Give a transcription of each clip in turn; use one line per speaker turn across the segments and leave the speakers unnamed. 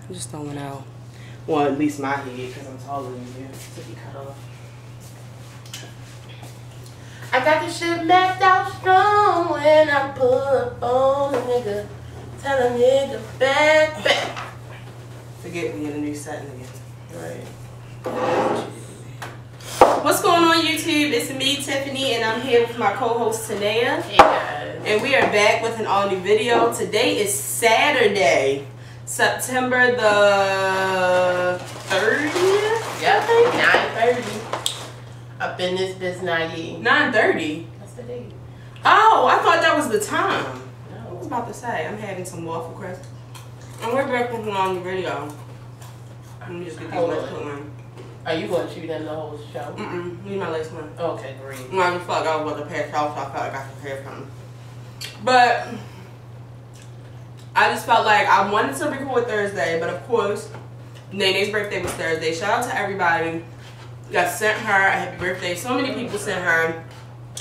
I'm just throwing out. Well, at least my head, because I'm taller than you, to be cut off.
I got this shit mapped out strong when I pull up on a nigga. Tell a nigga back.
Forget we in a new setting again.
Right.
What's going on, YouTube? It's me, Tiffany, and I'm here with my co-host, Tanea.
Hey, guys.
And we are back with an all-new video. Today is Saturday, September the 30th?
Yep, 9:30. Up in this biz 98.
9:30?
That's the date.
Oh, I thought that was the time.
No.
I was about to say, I'm having some waffle crisp. And we're back with an all-new video. Let me just get these legs put on.
Are you going to chew them the whole show?
Need my lace one.
Okay, great.
I just felt like I was about to pass out, so I felt like I could hear something. But I just felt like I wanted to record Thursday, but of course, Nene's birthday was Thursday. Shout out to everybody that sent her a happy birthday. So many people sent her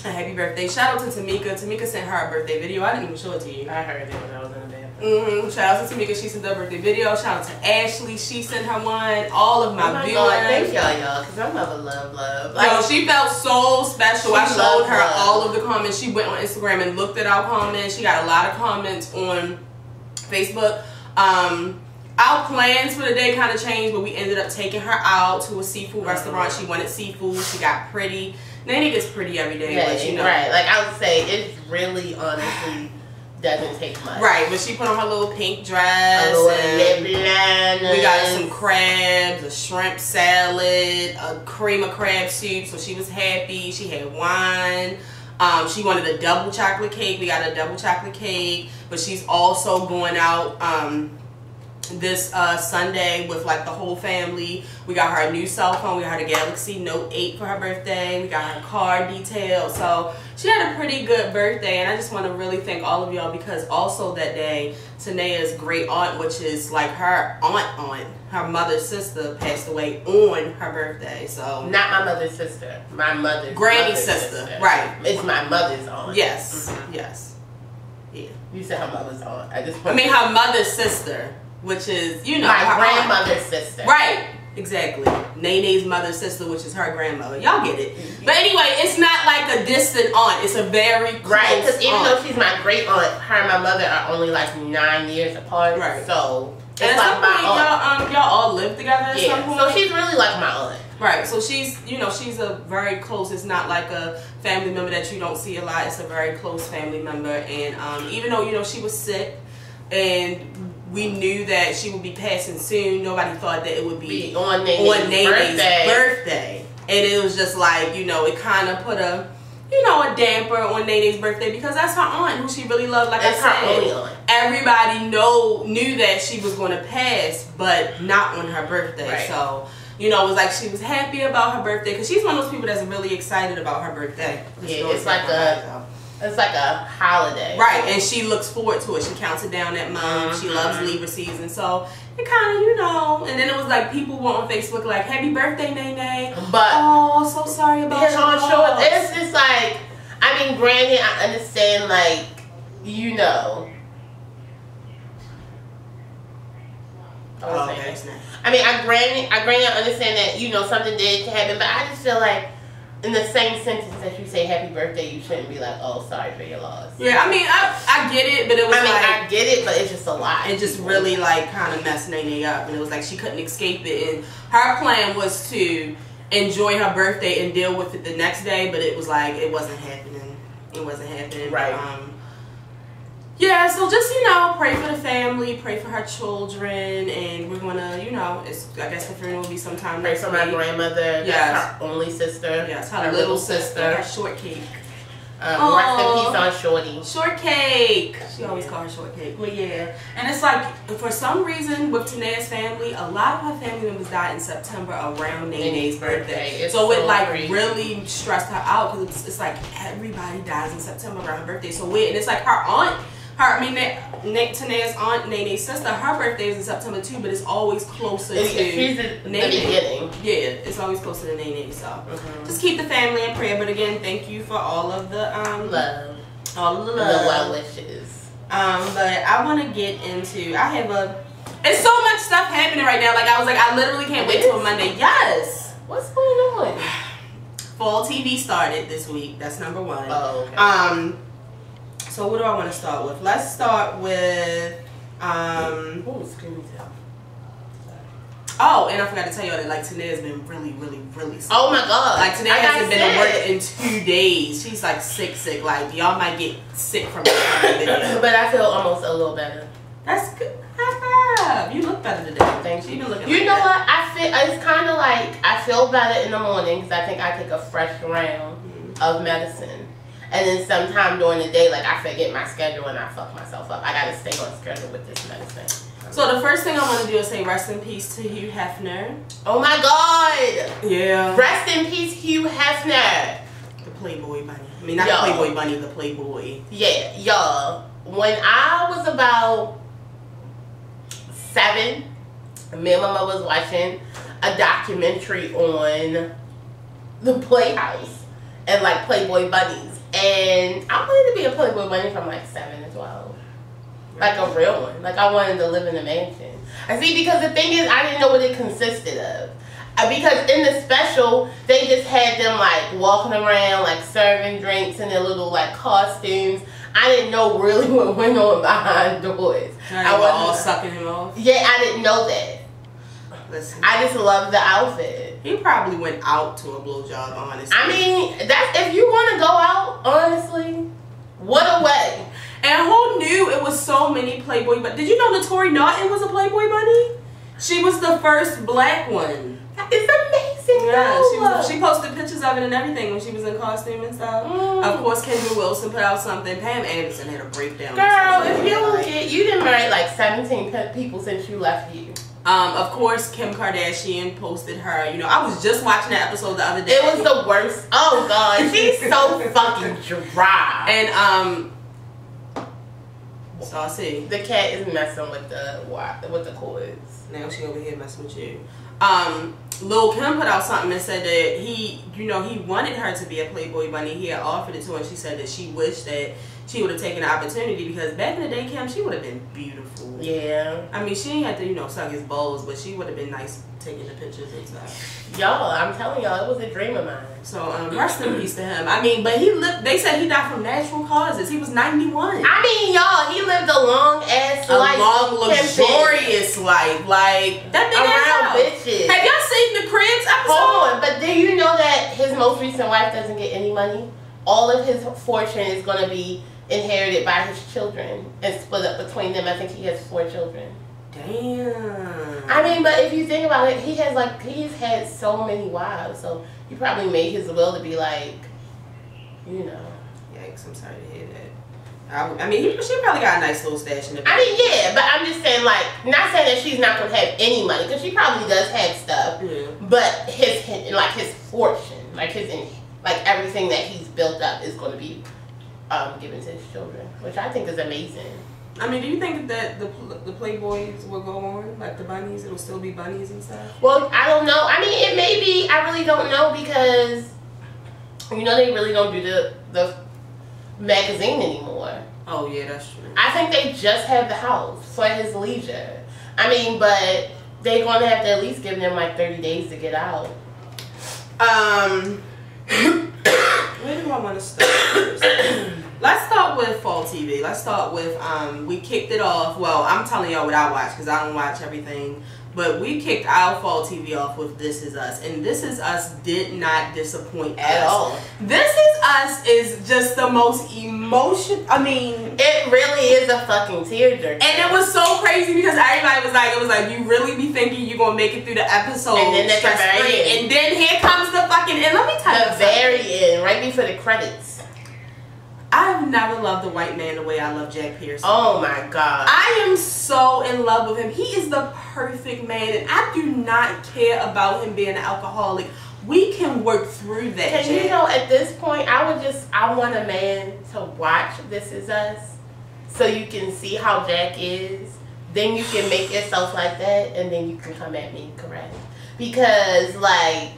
a happy birthday. Shout out to Tamika. Tamika sent her a birthday video. I didn't even show it to you.
I heard it when I was in the bathroom.
Shout out to Tamika. She sent her birthday video. Shout out to Ashley. She sent her one. All of my viewers.
God, thank y'all, because I'm of a love. Like,
yo, she felt so special. I showed her
love.
all of the comments. She went on Instagram and looked at our comments. She got a lot of comments on Facebook. Our plans for the day kind of changed, but we ended up taking her out to a seafood restaurant. She wanted seafood. She got pretty. Nene gets pretty every day,
yeah,
but you know.
Right, like I would say, it really honestly doesn't take much.
Right, but she put on her little pink dress.
A little lip liner.
We got some crabs, a shrimp salad, a cream of crab soup, so she was happy. She had wine. She wanted a double chocolate cake. We got a double chocolate cake, but she's also going out this Sunday with like the whole family. We got her a new cell phone. We got her a Galaxy Note 8 for her birthday. We got her car detailed. So she had a pretty good birthday, and I just want to really thank all of y'all, because also that day, Tanea's great aunt, which is like her aunt, her mother's sister, passed away on her birthday. So
not my mother's sister, my mother's
granny's sister. Right,
it's my mother's aunt.
Yes. Yes, yeah.
You said her mother's aunt. I mean
her mother's sister, which is, you know,
my
her
grandmother's sister.
Right, exactly. Nene's mother's sister, which is her grandmother. Y'all get it. But anyway, it's not like a distant aunt. It's a very close
right, because even though
aunt.
she's my great aunt, her and my mother are only like 9 years apart.
Right.
So it's
and
like my aunt.
Y'all all live together at some point.
So she's really like my aunt.
Right, so she's, you know, she's a very close, it's not like a family member that you don't see a lot. It's a very close family member. And even though, you know, she was sick and we knew that she would be passing soon, nobody thought that it would be
on Nene's
birthday. And it was just like, you know, it kind of put a, you know, a damper on Nene's birthday, because that's her aunt who she really loved. Like I said,
her only aunt.
Everybody knew that she was going to pass, but not on her birthday.
Right.
So, you know, it was like she was happy about her birthday, because she's one of those people that's really excited about her birthday.
Yeah, it's like a holiday.
Right, and she looks forward to it. She counts it down that month. She loves Libra season, so it kind of, you know. And then it was like people were on Facebook like, "Happy birthday, Nene!"
But
oh, so sorry about your loss.
It's just like, I mean, granted, I understand, like, you know.
Okay.
I mean, I granted, I understand that, you know, something did happen, but I just feel like, in the same sentence that you say happy birthday, you shouldn't be like, oh, sorry for your loss.
Yeah, I mean, I get it, but it was
I get it, but it's just a lot.
It just really, like, kind of messed Nene up, and it was like she couldn't escape it, and her plan was to enjoy her birthday and deal with it the next day, but it was like, it wasn't happening. It wasn't happening.
Right.
But, yeah, so just, you know, pray for the family, pray for her children, and we're gonna, you know, I guess the funeral will be sometime
pray
next
for
week.
my grandmother. Yes. That's her only sister.
Yes, her little sister. Her shortcake.
Rest in peace on Shorty.
Shortcake. She always called her Shortcake. But yeah, and it's like, for some reason with Tanea's family, a lot of her family members died in September around Nene's birthday. So it like crazy. Really stressed her out, because it's like everybody dies in September around her birthday. So weird, and it's like her aunt. Tanea's aunt, Nene's sister, her birthday is in September too, but it's always closer to
she's in the beginning.
Yeah, it's always closer to Nene. So just keep the family in prayer. But again, thank you for all of the
love,
all of the
well wishes.
But I want to get into. I have a It's so much stuff happening right now. Like, I was like, I literally can't wait till Monday. Yes.
What's going on?
Fall TV started this week. That's number one.
Oh, okay.
So what do I want to start with? Let's start with
Screaming Town.
Oh, and I forgot to tell y'all that like Tanae's been really sick.
Oh my god.
Like Tanae hasn't been to work in 2 days. She's like sick. Like y'all might get sick from this video.
But I feel almost a little better.
That's good. High five. You look better today.
Thank you.
Been looking
you
like
know
that.
what? I feel it's kind of like I feel better in the morning because I think I take a fresh round of medicine, and then sometime during the day, like I forget my schedule and I fuck myself up. I gotta stay on schedule with this medicine.
So the first thing I want to do is say rest in peace to Hugh Hefner.
Oh my god!
Yeah.
Rest in peace, Hugh Hefner.
The Playboy bunny. I mean, not the Playboy bunny, the Playboy.
Yeah, y'all. When I was about 7, me and my mom was watching a documentary on the Playhouse and like Playboy bunnies, and I wanted to be a Playboy bunny from like 7 to 12. Like a real one. Like I wanted to live in a mansion. I see, because the thing is, I didn't know what it consisted of. Because in the special, they just had them like walking around, like serving drinks in their little like costumes. I didn't know really what went on behind doors.
I was all sucking him off.
Yeah, I didn't know that.
Listen,
I just loved the outfit.
he probably went out to a blowjob, honestly.
I mean, that's if you want to go out, honestly, what a way.
And who knew it was so many Playboy? But did you know Notori Naughton was a Playboy bunny? She was the first black one.
It's amazing.
Yeah, she posted pictures of it and everything when she was in costume and stuff. Of course, Kendra Wilson put out something. Pam Anderson had a breakdown.
Girl, if you look at, you done married like 17 people since you left you.
Of course, Kim Kardashian posted her. You know, I was just watching that episode the other day.
It was the worst. Oh god, she's so fucking dry.
And so I see.
The cat is messing with the cords.
Now she over here messing with you. Lil Kim put out something and said that he wanted her to be a Playboy bunny. He had offered it to her, and she said that she wished that she would have taken the opportunity, because back in the day, Kim, she would have been beautiful.
Yeah.
I mean, she didn't have to, suck his balls, but she would have been nice taking the pictures and stuff.
Y'all, I'm telling y'all, it was a dream of mine.
So, rest in peace to him. I mean, but they said he died from natural causes. He was 91.
I mean, y'all, he lived a long ass life.
A long, luxurious life. Like, that nigga
around bitches.
Have y'all seen the Cribs episode?
Hold on, but do you know that his most recent wife doesn't get any money? All of his fortune is going to be inherited by his children and split up between them. I think he has 4 children.
Damn.
I mean, but if you think about it, he's had so many wives, so he probably made his will to be like,
Yikes, I'm sorry to hear that. I mean, she probably got a nice little stash in the
I mean, yeah, but I'm just saying, like, not saying that she's not going to have any money, because she probably does have stuff, but his fortune, like everything that he's built up is going to be given to his children, which I think is amazing.
I mean, do you think that the Playboys will go on? Like the bunnies, it'll still be bunnies and stuff?
Well, I don't know. I mean, it may be. I really don't know, because, they really don't do the magazine anymore.
Oh, yeah, that's true.
I think they just have the house for his leisure. I mean, but they're going to have to at least give them like 30 days to get out.
Where do I want to start first? Let's start with fall TV. Let's start with, we kicked it off. Well, I'm telling y'all what I watch, because I don't watch everything. But we kicked our fall TV off with This Is Us. And This Is Us did not disappoint
at all.
This Is Us is just the most emotional. I mean,
it really is a fucking tearjerker.
And it was so crazy, because everybody was like, it was like, you really be thinking you're going to make it through the episode.
And then at the very end.
And then here comes the fucking end. Let me tell you something.
The very end, right before the credits.
I've never loved the white man the way I love Jack Pearson.
Oh my god.
I am so in love with him. He is the perfect man, and I do not care about him being an alcoholic. We can work through that.
Can at this point, I want a man to watch This Is Us, so you can see how Jack is. Then you can make yourself like that, and then you can come at me correct. Because, like,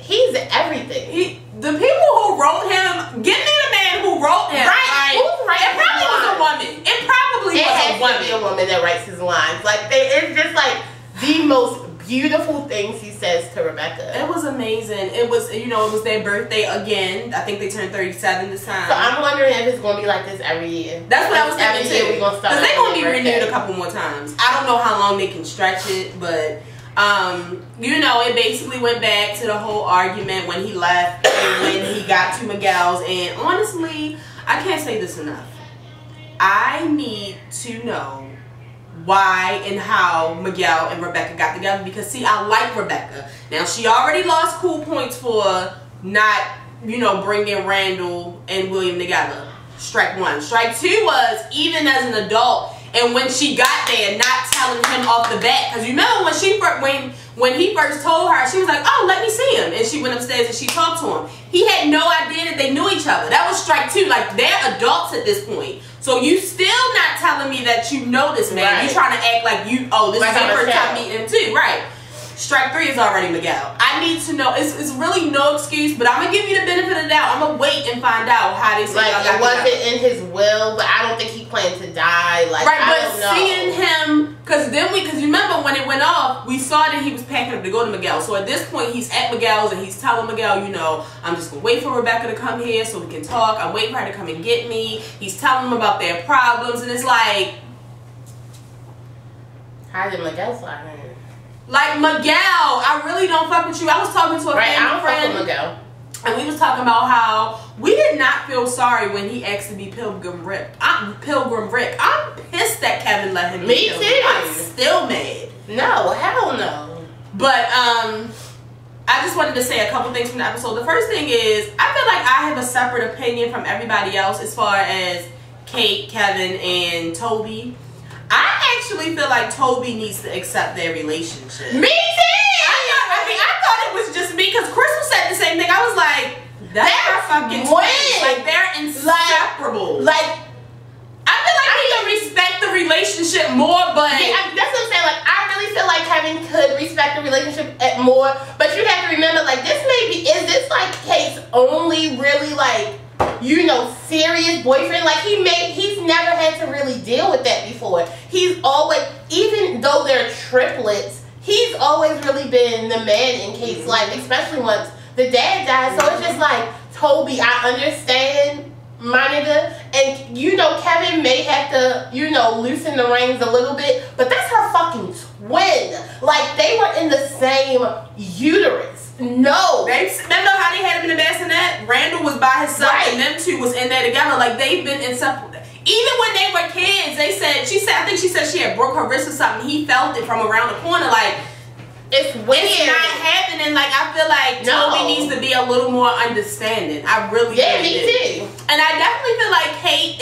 He's everything.
The people who wrote him, give me the man who wrote him.
Right. Who's writing?
It probably was a woman. It probably was a woman.
It has to be a woman that writes his lines. Like, it's just like the most beautiful things he says to Rebecca.
It was amazing. It was, you know, it was their birthday again. I think they turned 37 this time.
So I'm wondering if it's going to be like this every year.
That's what I was thinking too.
Every year we're going to start.
Because they're going to be renewed a couple more times. I don't know how long they can stretch it, but you know, it basically went back to the whole argument when he left and when he got to Miguel's. And honestly, I can't say this enough. I need to know why and how Miguel and Rebecca got together, because see, I like Rebecca. Now, she already lost cool points for not, you know, bringing Randall and William together. Strike one. Strike two was, even as an adult, and when she got there, not telling him off the bat. Because you remember when he first told her, she was like, oh, let me see him. And she went upstairs and she talked to him. He had no idea that they knew each other. That was strike two. Like, they're adults at this point. So you still not telling me that you know this man. Right. You trying to act like you, oh, this is your first time meeting him too. Right. Strike three is already Miguel. I need to know. It's really no excuse, but I'm going to give you the benefit of the doubt. I'm going to wait and find out how they say
like, it wasn't in his will, but I don't think he planned to die. Like, right, I don't know.
Seeing him, because you remember when it went off, we saw that he was packing up to go to Miguel. So at this point, he's at Miguel's and he's telling Miguel, you know, I'm just going to wait for Rebecca to come here so we can talk. I'm waiting for her to come and get me. He's telling them about their problems, and it's like,
how did Miguel slide in?
Like, Miguel, I really don't fuck with you. I was talking to a family friend,
fuck with Miguel,
and we was talking about how we did not feel sorry when he asked to be Pilgrim Rick. I'm pissed that Kevin let him.
Me too.
I'm still mad.
No, hell no.
But I just wanted to say a couple things from the episode. The first thing is, I feel like I have a separate opinion from everybody else as far as Kate, Kevin, and Toby. I actually feel like Toby needs to accept their relationship.
Me too!
I thought it was just me, because Crystal said the same thing. I was like, they're fucking twins. Like, they're inseparable.
Like,
I feel like he can respect the relationship more, but...
Yeah, that's what I'm saying. Like, I really feel like Kevin could respect the relationship more, but you have to remember, like, is this like Kate's only really, like, you know, serious boyfriend? Like, he's never had to really deal with that before. He's always, even though they're triplets, he's always really been the man in Kate's life, especially once the dad died. So it's just like, Toby, I understand, my nigga, and you know, Kevin may have to, you know, loosen the reins a little bit, but that's her fucking twin. Like, they were in the same uterus. No.
Remember how they had him in the bassinet? Randall was by himself, right, and them two was in there together. Like, they've been inseparable. Even when they were kids, I think she said she had broke her wrist or something. He felt it from around the corner. Like,
it's weird.
It's not happening. Like, I feel like Toby needs to be a little more understanding. I really do.
Yeah, me too.
And I definitely feel like Kate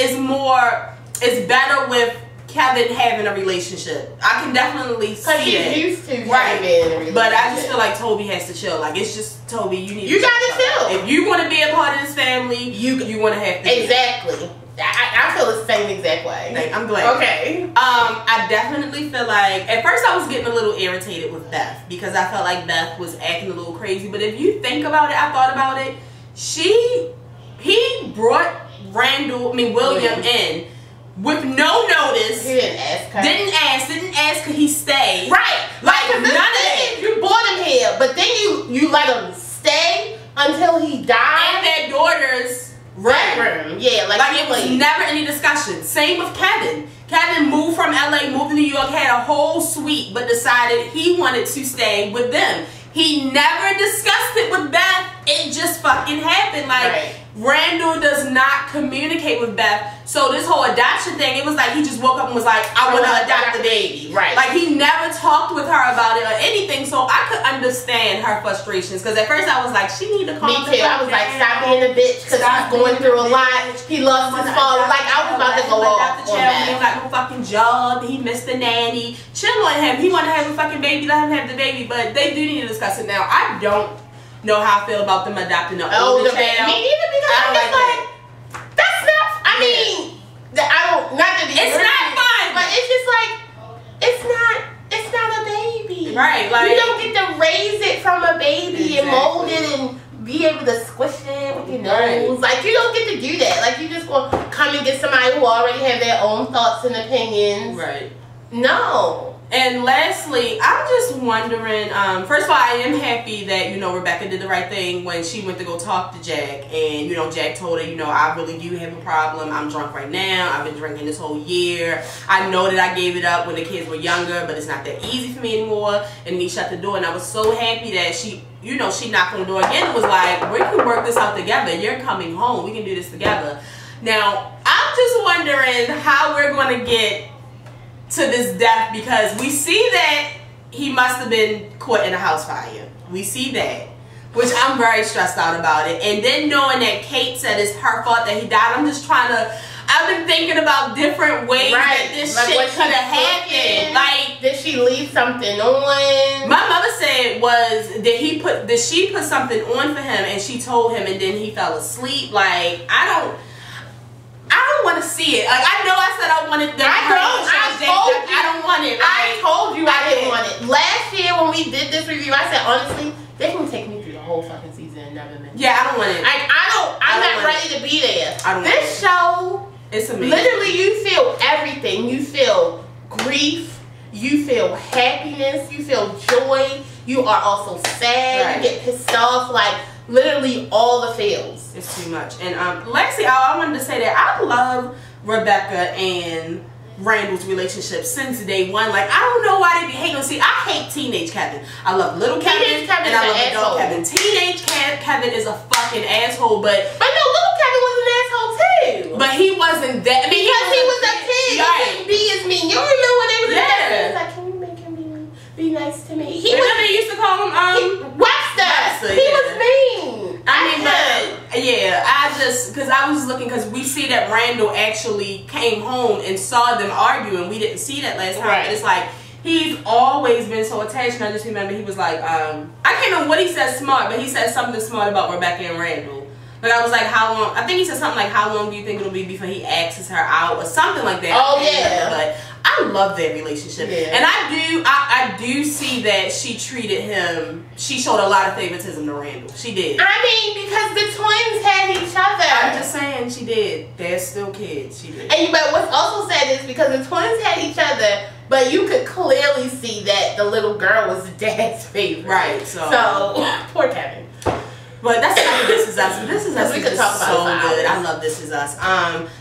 is better with Kevin having a relationship. I can definitely see that.
He's used to being in a relationship.
But I just feel like Toby has to chill. Like, it's just, Toby, you
gotta chill.
If you want to be a part of this family, you want to have to.
Exactly. I feel the same exact way.
I'm glad.
Okay.
I definitely feel like, at first I was getting a little irritated with Beth, because I felt like Beth was acting a little crazy. But if you think about it, I thought about it. He brought William in with no notice.
He didn't ask her.
Didn't ask could he stay.
Right.
Like, none of that.
You brought him here, but then you let him stay until he died.
And their daughter's room.
Yeah, like
it was never any discussion. Same with Kevin. Kevin moved from LA, moved to New York, had a whole suite, but decided he wanted to stay with them. He never discussed it with Beth. It just fucking happened. Like,
right.
Randall does not communicate with Beth. So this whole adoption thing, it was like he just woke up and was like, I want to adopt the baby.
Right.
Like, he never talked with her about it or anything. So I could understand her frustrations. Because at first I was like, she need to calm down.
Me too. I was like, stop being a bitch, because he's going through a lot. He lost his father. Like, I was about to go off on that.
He don't got no fucking job. He missed the nanny. Chill on him. He want to have a fucking baby. Let him have the baby. But they do need to discuss it now. I don't know how I feel about them adopting an older child.
Me neither, because I'm just like, that's not, I mean, not to be
it's
rude,
not fun,
but it's just like, it's not a baby.
Right, like,
you don't get to raise it it from a baby and mold it and be able to squish it with your nose. Like, you don't get to do that. Like, you just gonna come and get somebody who already have their own thoughts and opinions.
Right.
No.
And lastly, I'm just wondering, first of all, I am happy that, you know, Rebecca did the right thing when she went to go talk to Jack. And, you know, Jack told her, you know, I really do have a problem. I'm drunk right now. I've been drinking this whole year. I know that I gave it up when the kids were younger, but it's not that easy for me anymore. And he shut the door. And I was so happy that she, you know, she knocked on the door again and was like, we can work this out together. You're coming home. We can do this together. Now, I'm just wondering how we're going to get to this death, because we see that he must have been caught in a house fire. We see that, which I'm very stressed out about it. And then knowing that Kate said it's her fault that he died, I'm just trying to, I've been thinking about different ways that this shit could have happened. Like,
did she leave something on?
My mother said did she put something on for him and she told him and then he fell asleep? Like, I don't want to see it. Like, I know I said I wanted the
I
don't want it. Like,
I told you I didn't want it. Last year when we did this review, I said, honestly, they can take me through the whole fucking season and never mention.
Yeah, I don't want it.
I'm not ready to be there. This show,
it's amazing.
Literally, you feel everything. You feel grief. You feel happiness. You feel joy. You are also sad. Right. You get pissed off. Like, literally all the feels.
It's too much. And Lexi, I wanted to say that I love Rebecca and Randall's relationship since day one. Like, I don't know why they be hating. See, I hate teenage Kevin. I love little Kevin, and I love adult Kevin. Teenage Kevin is a fucking asshole, but
no, little Kevin was an asshole too.
But he wasn't that. I mean,
because he was a kid. He couldn't be as mean. You remember when they was in there? He was like, can you make him be nice to me?
They used to call him
Webster. He was mean.
Because I was looking, because we see that Randall actually came home and saw them arguing. We didn't see that last time. Right. And it's like, he's always been so attached. And I just remember he was like, I can't remember what he said smart, but he said something smart about Rebecca and Randall. Like, I was like, how long? I think he said something like, how long do you think it'll be before he asks her out, or something like that.
Oh yeah.
But I love their relationship, and I do see that she treated him. She showed a lot of favoritism to Randall. She did.
I mean, because the twins had each other.
I'm just saying, she did. They're still kids. She did.
But what's also sad is because the twins had each other, but you could clearly see that the little girl was the dad's favorite.
Right.
So poor Kevin.
But that's not This Is Us. This Is Us
we
is
could
just
talk
so
about
good. I love This Is Us.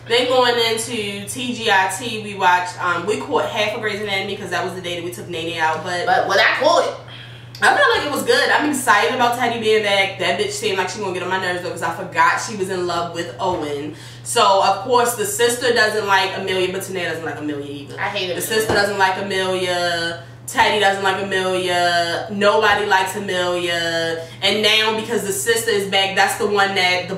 Then going into TGIT, we watched, we caught half of Grey's Anatomy because that was the day that we took Nene out. But
when I caught it,
I felt like it was good. I'm excited about Teddy being back. That bitch seemed like she gonna get on my nerves though, because I forgot she was in love with Owen. So of course the sister doesn't like Amelia, but Tanae doesn't like Amelia either.
I hate it.
The sister doesn't like Amelia. Teddy doesn't like Amelia. Nobody likes Amelia. And now because the sister is back, that's the one that the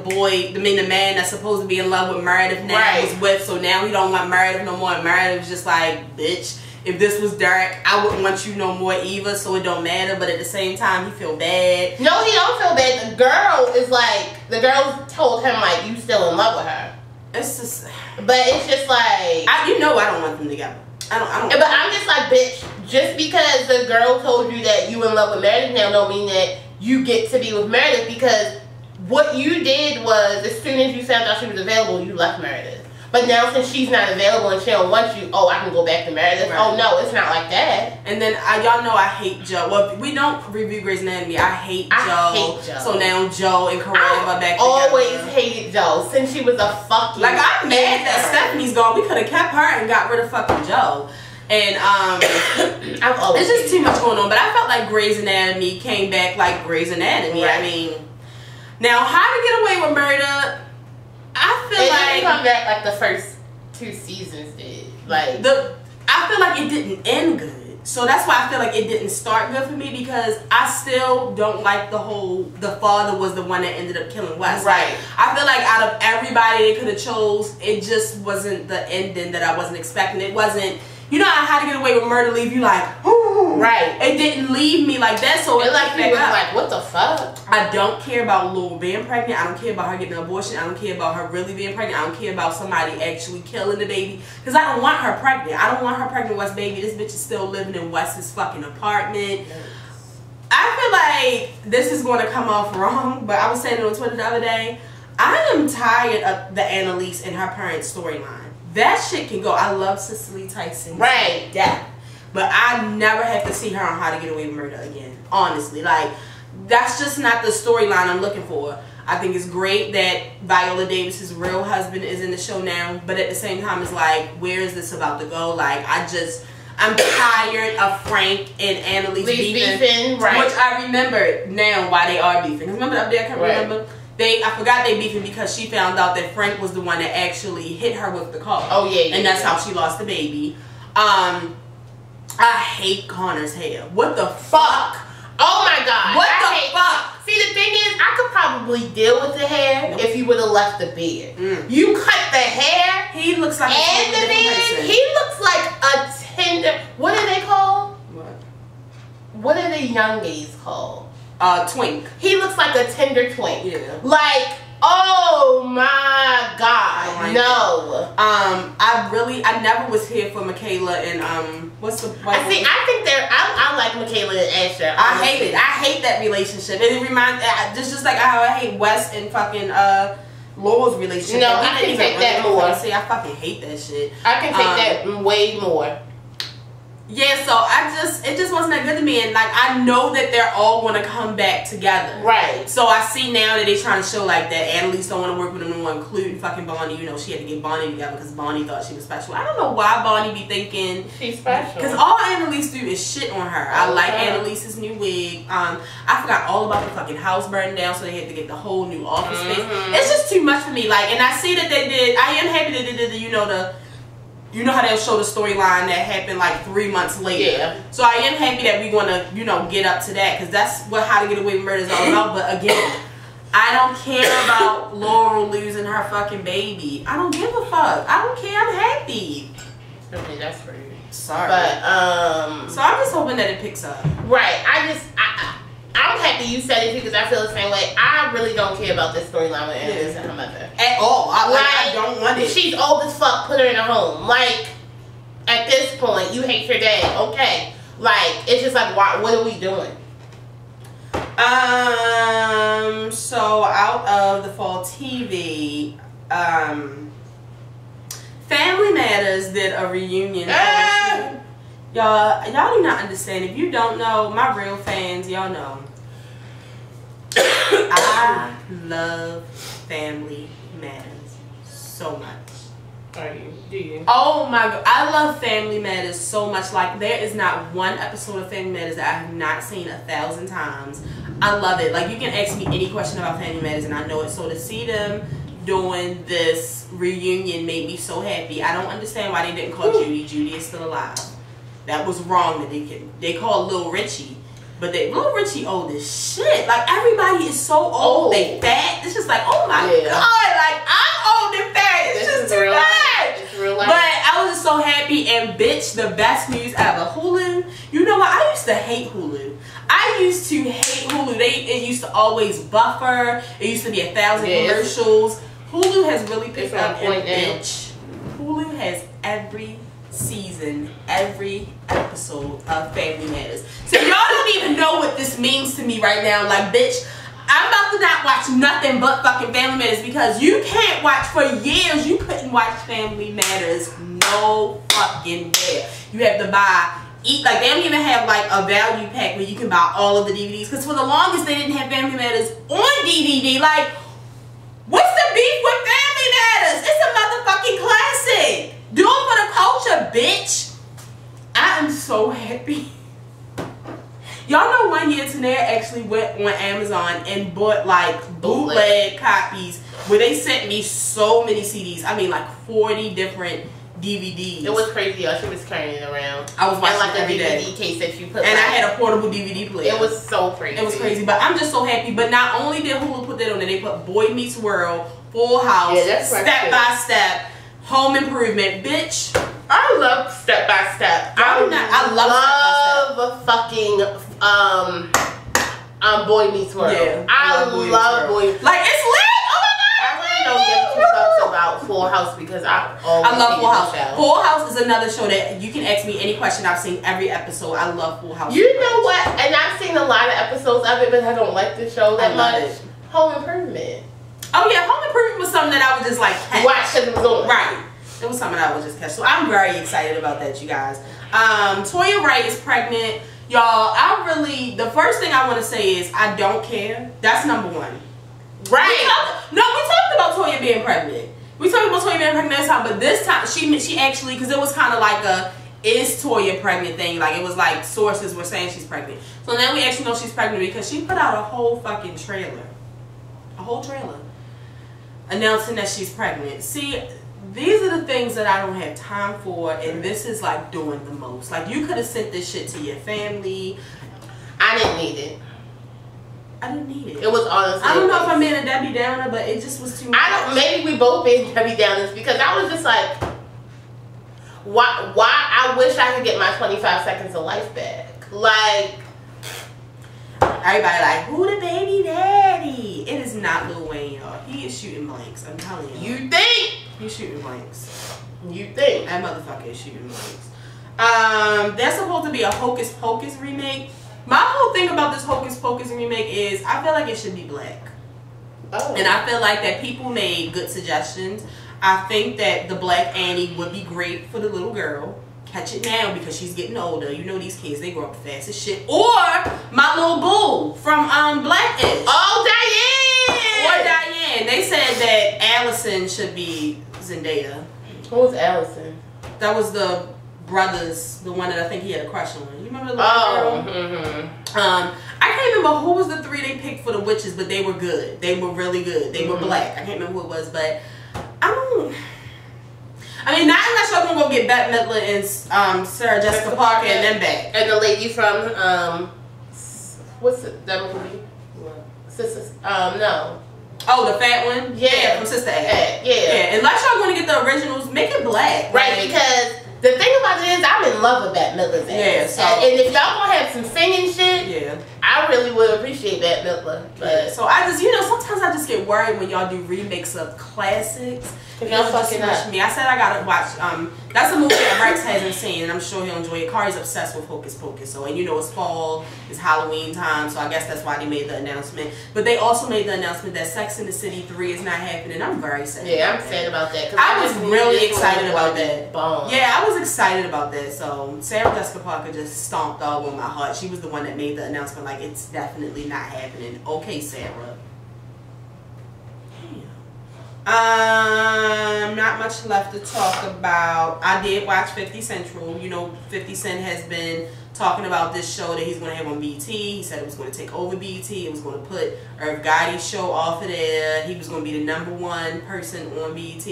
man that's supposed to be in love with Meredith now is with. So now he don't want Meredith no more. And Meredith's just like, bitch, if this was Derek, I wouldn't want you no more either, so it don't matter. But at the same time, he feel bad.
No, he don't feel bad. The girl told him, like, you still in love with her.
It's just...
But it's just like...
I don't want them together. I don't.
But I'm just like, bitch, just because the girl told you that you in love with Meredith now don't mean that you get to be with Meredith, because what you did was, as soon as you found out she was available, you left Meredith. But now since she's not available and she don't want you, I can go back to Meredith. Right. Oh no, it's not like that. And then y'all know I hate Joe. Well, we don't review Grey's Anatomy. I hate Joe. So now Joe and Corinne are back together. I always hated Joe since she was a fucking... Like, I'm mad that Stephanie's gone. We could have kept her and got rid of fucking Joe. And it's just too much going on. But I felt like Grey's Anatomy came back like Grey's Anatomy. Right. I mean, now How to Get Away with Murder, I feel like... It didn't come back like the first 2 seasons did. Like... I feel like it didn't end good. So that's why I feel like it didn't start good for me, because I still don't like the father was the one that ended up killing Wes. Right. I feel like out of everybody they could have chose, it just wasn't the ending that I wasn't expecting. It wasn't... You know How to Get Away with Murder leave you like, ooh. Right. It didn't leave me like that, so it like you was like, what the fuck? I don't care about Lil being pregnant. I don't care about her getting an abortion. I don't care about her really being pregnant. I don't care about somebody actually killing the baby, because I don't want her pregnant. I don't want her pregnant with Wes' baby. This bitch is still living in Wes's fucking apartment. I feel
like, this is going to come off wrong, but I was saying it on Twitter the other day. I am tired of the Annalise and her parents' storyline. That shit can go. I love Cicely Tyson.
Right.
Yeah. But I never have to see her on How to Get Away with Murder again. Honestly. Like, that's just not the storyline I'm looking for. I think it's great that Viola Davis's real husband is in the show now. But at the same time, it's like, where is this about to go? Like, I'm tired of Frank and Annalise beefing.
Right.
Which I remember now why they are beefing. Because remember up there, I can't remember. I forgot they beefing because she found out that Frank was the one that actually hit her with the car.
Oh yeah,
and that's how she lost the baby. I hate Connor's hair. What the fuck?
Oh my god.
What the fuck?
See, the thing is, I could probably deal with the hair if you would have left the beard. You cut the hair.
He looks like
and the beard. He looks like a tender. What are they called? What are the youngies called?
Twink.
He looks like a tender twink.
Yeah.
Like, oh my god, no.
I never was here for Michaela and what's the?
I think I like Michaela and Asher.
I hate it. I hate that relationship. And it reminds just like how I hate Wes and fucking Laurel's relationship.
No, I can take that more.
See, I fucking hate that shit.
I can take that way more.
Yeah, so it just wasn't that good to me, and like I know that they're all gonna come back together.
Right.
So I see now that they're trying to show like that Annalise don't want to work with them no more, including fucking Bonnie. You know, she had to get Bonnie together because Bonnie thought she was special. I don't know why Bonnie be thinking
she's special.
Because all Annalise do is shit on her. I like Annalise's new wig. I forgot all about the fucking house burning down, so they had to get the whole new office space. It's just too much for me. Like, and I see that they did. I am happy that they did you know how they'll show the storyline that happened like 3 months later.
Yeah.
So I am happy that we're gonna, get up to that because that's what How to Get Away with Murder is all about. But again, I don't care about Laurel losing her fucking baby. I don't give a fuck. I don't care. I'm happy.
Okay, that's rude.
Sorry.
But
so I'm just hoping that it picks up.
Right. I'm happy you said it because I feel the same way. I really don't care about this storyline with Annalise and her mother.
At all. I don't want it.
She's old as fuck. Put her in a home. Like, at this point, you hate your dad. Okay. Like, it's just like, what are we doing?
So out of the fall TV, Family Matters did a reunion. Y'all do not understand. If you don't know, my real fans, y'all know. I love Family Matters so much.
Do you?
Oh my god, I love Family Matters so much. Like, there is not one episode of Family Matters that I have not seen 1,000 times. I love it. Like, you can ask me any question about Family Matters and I know it. So to see them doing this reunion made me so happy. I don't understand why they didn't call Judy. Judy is still alive. That was wrong that they called Lil Richie. But Lil Richie old as shit. Like, everybody is so old. They fat. It's just like, oh my god. Like, I'm old and fat. It's just too bad.
It's real life.
But I was just so happy. And bitch, the best news ever. Hulu. You know what? I used to hate Hulu. I used to hate Hulu. It used to always buffer. It used to be 1,000 commercials. Hulu has really picked up. And bitch, Hulu has every season, every episode of Family Matters. So y'all don't even know what this means to me right now. Like, bitch, I'm about to not watch nothing but fucking Family Matters because you can't watch for years. You couldn't watch Family Matters no fucking where. You have to buy. Like, they don't even have like a value pack where you can buy all of the DVDs. Because for the longest, they didn't have Family Matters on DVD. Like, what's the beef with Family Matters? It's a motherfucking classic. Do it for the culture, bitch. I am so happy. Y'all know one year Tanea actually went on Amazon and bought like bootleg copies where they sent me so many CDs. I mean, like 40 different DVDs.
It was crazy, y'all. She was carrying it around.
I was watching
like
every
a DVD case that you put.
And I had a portable DVD player.
It was so crazy.
It was crazy, but I'm just so happy. But not only did Hulu put that on there, they put Boy Meets World, Full House, Step by Step, Home Improvement, bitch.
I love Step by Step.
I love
fucking Boy Meets World.
Yeah,
I love Boy.
Like, it's lit. Oh my god,
I really don't give two fucks about about Full House because I
love Full House.
Show.
Full House is another show that you can ask me any question. I've seen every episode. I love Full House.
You know what? And I've seen a lot of episodes of it, but I don't like the show that much. Home Improvement. Oh yeah, Home Improvement was something that I would just like
watch because it was on. Right. It was something I would just catch. So I'm very excited about that, you guys. Toya Wright is pregnant. Y'all, the first thing I want to say is I don't care. That's number one. Right. We talked about Toya being pregnant. We talked about Toya being pregnant this time, but this time she actually, because it was kind of like a is Toya pregnant thing. Like it was like sources were saying she's pregnant. So now we actually know she's pregnant because she put out a whole fucking trailer. A whole trailer. Announcing that she's pregnant. See, these are the things that I don't have time for, and this is like doing the most. Like you could have sent this shit to your family.
I didn't need it.
I didn't need it.
It was honestly.
I don't know if I'm being a Debbie Downer, but it just was too much.
Maybe we both been Debbie Downers because I was just like, why? I wish I could get my 25 seconds of life back. Like
everybody like, who the baby daddy? It is not Lil Wayne, y'all. He is shooting blanks. I'm telling you.
You think?
He's shooting blanks.
You think?
That motherfucker is shooting blanks. That's supposed to be a Hocus Pocus remake. My whole thing about this Hocus Pocus remake is I feel like it should be black. Oh. And I feel like that people made good suggestions. I think that the Black Annie would be great for the little girl. Catch it now because she's getting older. You know these kids, they grow up fast as shit. Or my little boo from Blackish.
Oh, Diane!
Or Diane. They said that Allison should be Zendaya.
Who was Allison?
That was the brothers, the one that I think he had a crush on. You remember the little girl? I can't remember who was the three they picked for the witches, but they were good. They were really good. They were black. I can't remember who it was, but I mean, not unless y'all gonna go get Bette Midler and Sarah Jessica Parker and them back.
And the lady from what's it? That movie? Sisters? No.
Oh, the fat one?
Yeah,
from Sister Act.
Yeah.
Unless y'all gonna get the originals, make it black.
Right, because the thing about it is I'm in love with Bette Midler's ass.
Yeah, so,
and if y'all gonna have some singing shit,
yeah,
I really would appreciate Bette Midler. But
so I just, sometimes I just get worried when y'all do remakes of classics.
Y'all fucking up.
Me. I said I gotta watch. That's a movie that Rex hasn't seen, and I'm sure he'll enjoy it. Kari's obsessed with Hocus Pocus, so it's fall, it's Halloween time, so I guess that's why they made the announcement. But they also made the announcement that Sex and the City 3 is not happening. I'm very sad.
Yeah, I'm sad about that.
I was really excited about that.
Bomb.
Yeah, I was excited about that. So Sarah Jessica Parker just stomped all on my heart. She was the one that made the announcement. Like, it's definitely not happening. Okay, Sarah. Not much left to talk about. I did watch 50 Central. 50 Cent has been talking about this show that he's going to have on BET. He said it was going to take over BET. It was going to put Irv Gotti's show off of there. He was going to be the #1 person on BET.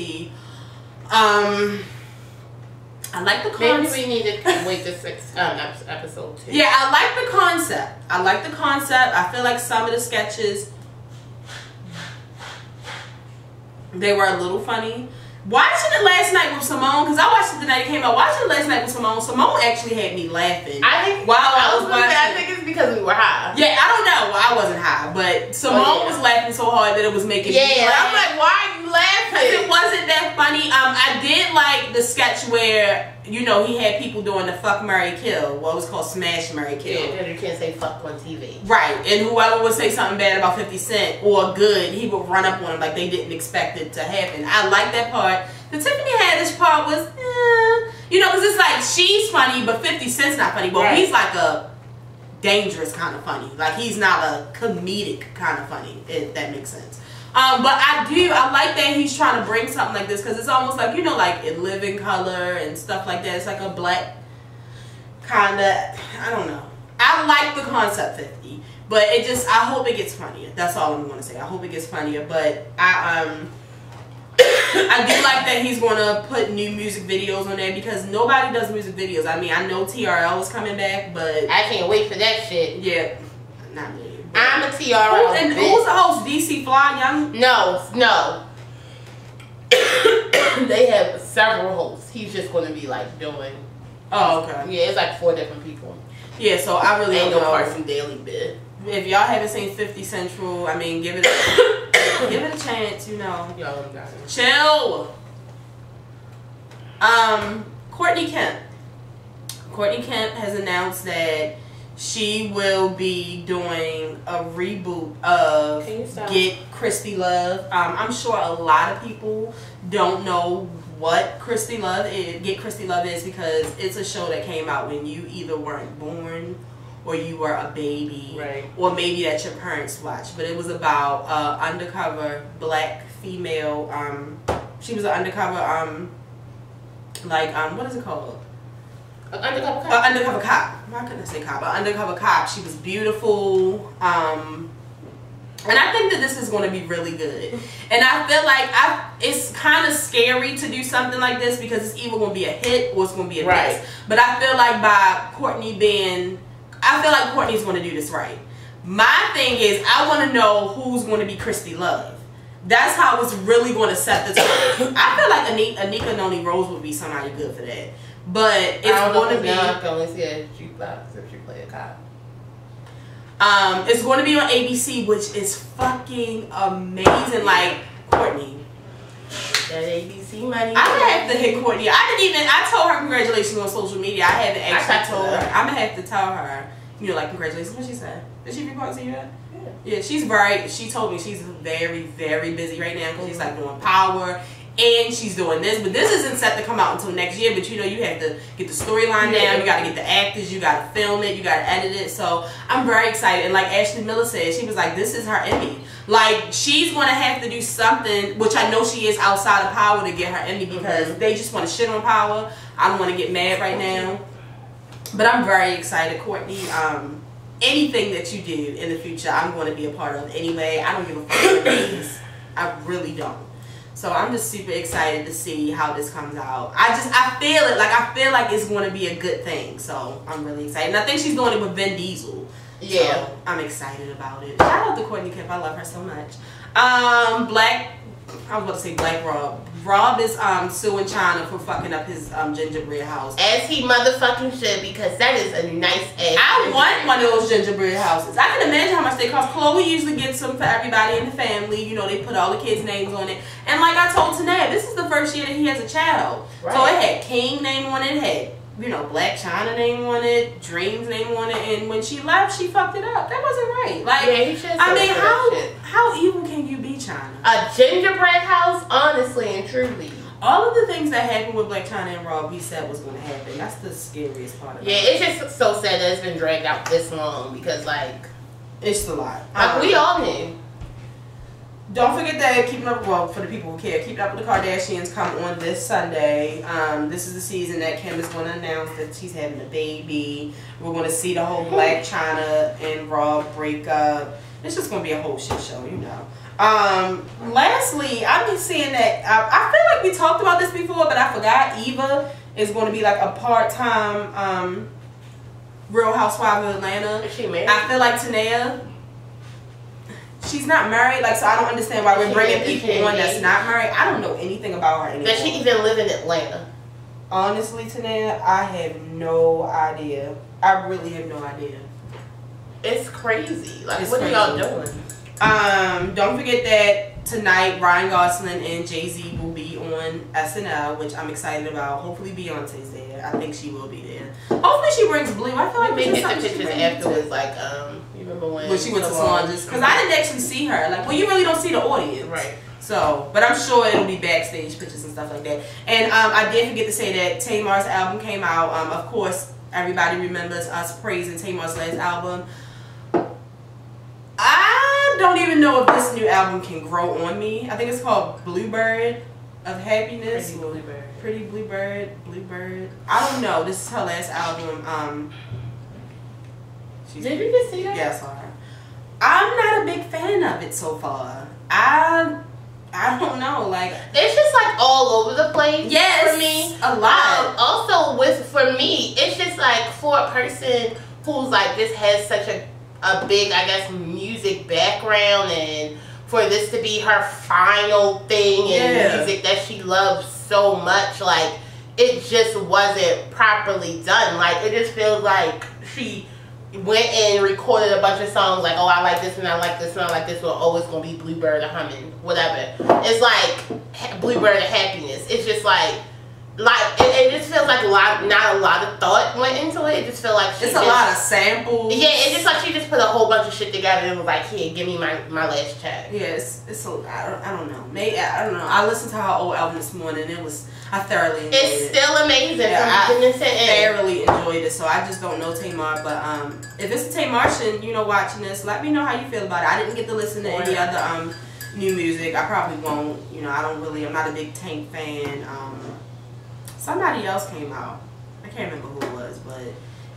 I like the concept.
Maybe we need to wait this episode too.
Yeah, I like the concept. I feel like some of the sketches, they were a little funny. Watching it last night with Simone, because I watched it the night it came out. Watching it last night with Simone actually had me laughing.
I think
while I was watching.
I think it's because we were high.
Yeah, I don't know. Well, I wasn't high, but Simone was laughing so hard that it was making me laugh.
I'm like, why are you laughing?
Because it wasn't that funny. I did like the sketch where he had people doing the fuck, marry, kill. What was called smash, marry, kill.
Yeah, you can't say fuck on TV.
Right, and whoever would say something bad about 50 Cent or good, he would run up on him like they didn't expect it to happen. I like that part. The Tiffany Haddish part was, because it's like she's funny, but 50 Cent's not funny. But he's like a dangerous kind of funny. Like he's not a comedic kind of funny, if that makes sense. But I like that he's trying to bring something like this because it's almost like, like in Living Color and stuff like that. It's like a black kind of, I don't know. I like the concept 50, but I hope it gets funnier. That's all I'm going to say. I hope it gets funnier, but I do like that he's going to put new music videos on there because nobody does music videos. I mean, I know TRL is coming back, but
I can't wait for that shit.
Yeah, not me.
I'm a TRL.
Who's the host? DC Fly Young?
No. They have several hosts. He's just going to be like doing.
Oh, okay.
Yeah, it's like 4 different people.
Yeah, so I really
ain't
don't
no
know.
Carson Daily bit.
If y'all haven't seen 50 Central, I mean, give it a Give it a chance, you know.
Y'all got it.
Chill. Courtney Kemp. Courtney Kemp has announced that she will be doing a reboot of Get Christy Love. I'm sure a lot of people don't know what Christy Love is. Get Christy Love is because it's a show that came out when you either weren't born or you were a baby,
right? Or
maybe that your parents watched. But it was about undercover black female. She was an undercover what is it called?
An undercover cop.
Undercover cop. Why couldn't I say cop? An undercover cop. She was beautiful. And I think that this is going to be really good. And I feel like it's kind of scary to do something like this because it's either going to be a hit or it's going to be a miss. But I feel like by Courtney Courtney's going to do this right. My thing is, I want to know who's going to be Christy Love. That's how it's really going to set the tone. I feel like Anika Noni Rose would be somebody good for that. But it's going to be.
I can only see a jukebox if you play a cop.
It's going to be on ABC, which is fucking amazing. Like, Courtney.
That ABC money.
I'm gonna have to hit Courtney. I told her congratulations on social media. I haven't actually told her. I'm gonna have to tell her, like, congratulations. What she said? Did she report to you yet? Yeah, she told me she's very, very busy right now because she's like doing Power and she's doing this. But this isn't set to come out until next year. But you have to get the storyline down. You got to get the actors. You got to film it. You got to edit it. So I'm very excited. And like Ashley Miller said, she was like, this is her Emmy. Like, she's going to have to do something, which I know she is outside of Power to get her Emmy because they just want to shit on Power. I don't want to get mad right now. But I'm very excited, Courtney. Anything that you do in the future, I'm going to be a part of anyway. I don't give a fuck what it is. I really don't. So I'm just super excited to see how this comes out. I feel it. Like, I feel like it's going to be a good thing. So I'm really excited. And I think she's doing it with Vin Diesel. Yeah. So I'm excited about it. Shout out to Courtney Kemp. I love her so much. I was about to say Black Rob. Rob is suing China for fucking up his gingerbread house.
As he motherfucking should, because that is a nice ass.
I want one of those gingerbread houses. I can imagine how much they cost. Chloe usually gets them for everybody in the family. They put all the kids' names on it. And like I told Tanea, this is the first year that he has a child. Right. So it had King name on it, had Black China name on it, Dreams name on it, and when she left, she fucked it up. That wasn't right. Like,
yeah, he should.
How evil can you be, China?
A gingerbread house, honestly and truly.
All of the things that happened with Black China and Rob, he said was going to happen. That's the scariest part of it.
Yeah, it's just so sad that it's been dragged out this long because, like,
it's a lot.
We all knew.
Don't forget that for the people who care, Keeping Up with the Kardashians come on this Sunday. This is the season that Kim is going to announce that she's having a baby. We're going to see the whole Black China and Rob breakup. It's just going to be a whole shit show, Lastly, I've been seeing that, I feel like we talked about this before, but I forgot. Eva is going to be like a part-time Real Housewife of Atlanta.
Is she married?
I feel like Tanea, she's not married, so I don't understand why we're bringing people on that's not married. I don't know anything about her anymore.
Does she even live in Atlanta?
Honestly, Tanea, I have no idea. I really have no idea.
It's crazy. Like, what are y'all doing?
Don't forget that tonight Ryan Gosling and Jay-Z will be on SNL, which I'm excited about. Hopefully Beyonce's there. I think she will be there. Hopefully she brings Blue. I feel like
we get the pictures afterwards, like, you remember when
she went to Solange's? Because I didn't actually see her. Like, well, you really don't see the audience.
Right.
So, but I'm sure it'll be backstage pictures and stuff like that. And I did forget to say that Tamar's album came out. Of course, everybody remembers us praising Tamar's last album. I don't even know if this new album can grow on me. I think it's called Bluebird of Happiness.
Pretty Bluebird.
Pretty Bluebird. I don't know. This is her last album.
Did you just see her?
Yeah, I saw her. I'm not a big fan of it so far. I don't know. Like,
it's just like all over the place.
Yes,
for me,
a lot.
Also, for me, it's just like for a person who's like this has such a big, I guess, music background, and for this to be her final thing in music that she loves so much, like, it just wasn't properly done. Like, it just feels like she, went and recorded a bunch of songs like, oh, I like this and I like this and I like this, or oh, it's gonna be Bluebird or humming, whatever. It's like Bluebird or happiness. It's just like it just feels like not a lot of thought went into it. It just feels like
it's a lot of samples.
Yeah, it's just like she just put a whole bunch of shit together and was like, here, give me my last check.
Yeah, it's I don't know. Maybe I don't know. I listened to her old album this morning. I thoroughly enjoyed it.
It's still amazing.
Yeah,
from beginning to end.
Thoroughly enjoyed it. So I just don't know Tamar, but if it's a Tamartian, watching this, let me know how you feel about it. I didn't get to listen to any other new music. I probably won't. I'm not a big Tank fan. Somebody else came out. I can't remember who it was, but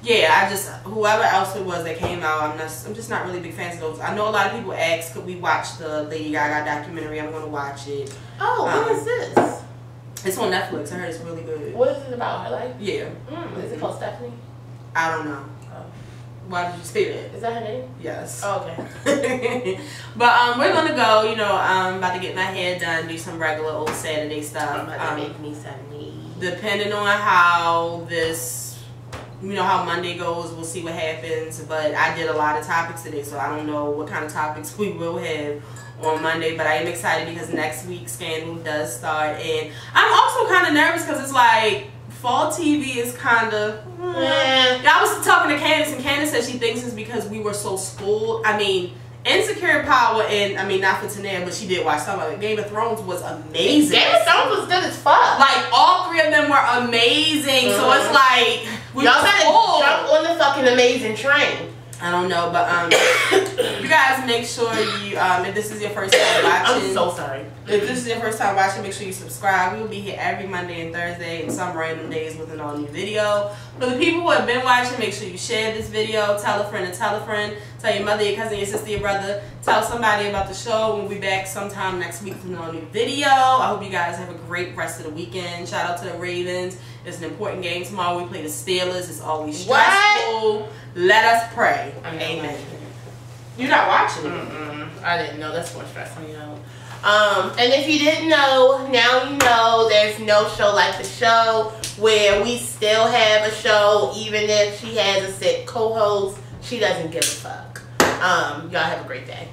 yeah, whoever else it was that came out, I'm just not really big fans of those. I know a lot of people ask, could we watch the Lady Gaga documentary? I'm gonna watch it.
Oh, what is this?
It's on Netflix. I heard it's really good.
What is it about? Her life?
Yeah.
Is it called Stephanie?
I don't know.
Oh.
Why did you say that?
Is that her name?
Yes.
Oh, okay.
But we're gonna go. I'm about to get my hair done, do some regular old Saturday stuff.
I'm about to make me some meat.
Depending on how this, how Monday goes, we'll see what happens. But I did a lot of topics today, so I don't know what kind of topics we will have on Monday. But I am excited because next week Scandal does start, and I'm also kind of nervous because it's like fall TV is kind of. I was talking to Candace, and Candace said she thinks it's because we were so schooled. Insecure Power, and not for Tanea, but she did watch some of it. Game of Thrones was amazing.
Game of Thrones was good as fuck.
Like all three of them were amazing. So it's like
y'all gotta jump on the fucking amazing train.
I don't know, but you guys make sure you if this is your first time watching.
I'm so sorry.
If this is your first time watching, make sure you subscribe. We will be here every Monday and Thursday and some random days with an all new video. For the people who have been watching, make sure you share this video, tell a friend and tell a friend, tell your mother, your cousin, your sister, your brother, tell somebody about the show. We'll be back sometime next week with an all new video. I hope you guys have a great rest of the weekend. Shout out to the Ravens. It's an important game tomorrow. We play the Steelers. It's always stressful. What? Let us pray. Amen. You're not watching it.
I didn't know. That's more stressful, and if you didn't know, now you know. There's no show like the show, where we still have a show even if she has a sick co-host. She doesn't give a fuck. Y'all have a great day.